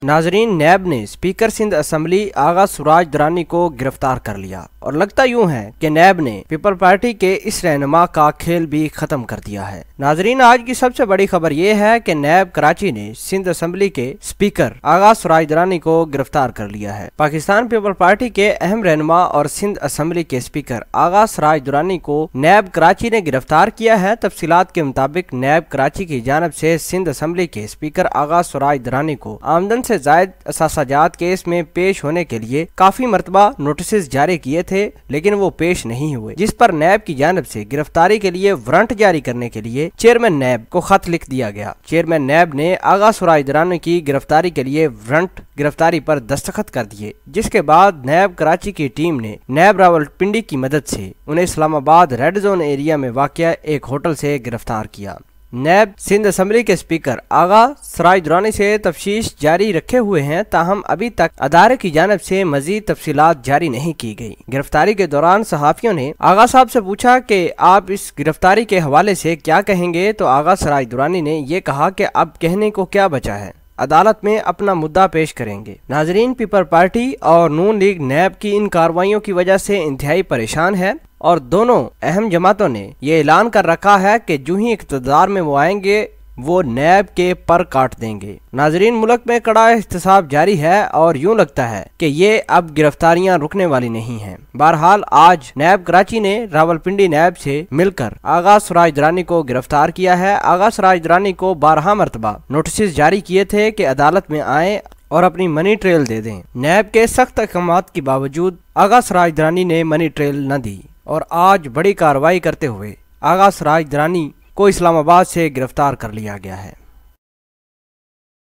नाजरीन, नैब ने speaker Sindh assembly आगा सुराज दुरानी को गिरफ्तार कर लिया और लगता यूं है कि नैब ने पीपल पार्टी के इस रहनुमा का खेल भी खत्म कर दिया है। नाजरीन, आज की सबसे बड़ी खबर ये है कि नैब कराची ने सिंध असम्बली के स्पीकर आगा सुराज दुरानी को गिरफ्तार कर लिया है। पाकिस्तान पीपल पार्टी के अहम रहनुमा और सिंध असम्बली के स्पीकर आगा सुराज दुरानी को नैब कराची ने गिरफ्तार किया है। तफसीलात के मुताबिक नैब कराची की जानब से सिंध असम्बली के स्पीकर आगा सुराज दुरानी को आमदन से जायद असासाजात केस में पेश होने के लिए काफी मरतबा नोटिस जारी किए थे, लेकिन वो पेश नहीं हुए, जिस पर नैब की जानब से गिरफ्तारी के लिए वारंट जारी करने के लिए चेयरमैन नैब को खत लिख दिया गया। चेयरमैन नैब ने आगा सुराज दुरानी की गिरफ्तारी के लिए वारंट गिरफ्तारी पर दस्तखत कर दिए, जिसके बाद नैब कराची की टीम ने नैब रावलपिंडी की मदद से उन्हें इस्लामाबाद रेड जोन एरिया में वाक़या एक होटल से गिरफ्तार किया। नैब सिंध असम्बली के स्पीकर आगा सुराज दुरानी से तफ्तीश जारी रखे हुए हैं, ताहम अभी तक अदारे की जानब से मजीद तफसीलात जारी नहीं की गई। गिरफ्तारी के दौरान सहाफियों ने आगा साहब से पूछा कि आप इस गिरफ्तारी के हवाले से क्या कहेंगे, तो आगा सुराज दुरानी ने ये कहा कि अब कहने को क्या बचा है, अदालत में अपना मुद्दा पेश करेंगे। नाजरीन, पीपल पार्टी और नून लीग नैब की इन कार्रवाइयों की वजह से इंतहाई परेशान है और दोनों अहम जमातों ने ये ऐलान कर रखा है कि जो ही इक़्तिदार में वो आएंगे वो नैब के पर काट देंगे। नाजरीन, मुल्क में कड़ा एहतसाब जारी है और यूं लगता है कि ये अब गिरफ्तारियां रुकने वाली नहीं हैं। बहरहाल आज नैब कराची ने रावलपिंडी नैब से मिलकर आगा सुराज दुरानी को गिरफ्तार किया है। आगा सुराज दुरानी को 12 मरतबा नोटिस जारी किए थे कि अदालत में आए और अपनी मनी ट्रेल दे दें। नैब के सख्त अहकामात के बावजूद आगा सुराज दुरानी ने मनी ट्रेल न दी और आज बड़ी कार्रवाई करते हुए आगा सुराज दुरानी को इस्लामाबाद से गिरफ्तार कर लिया गया है।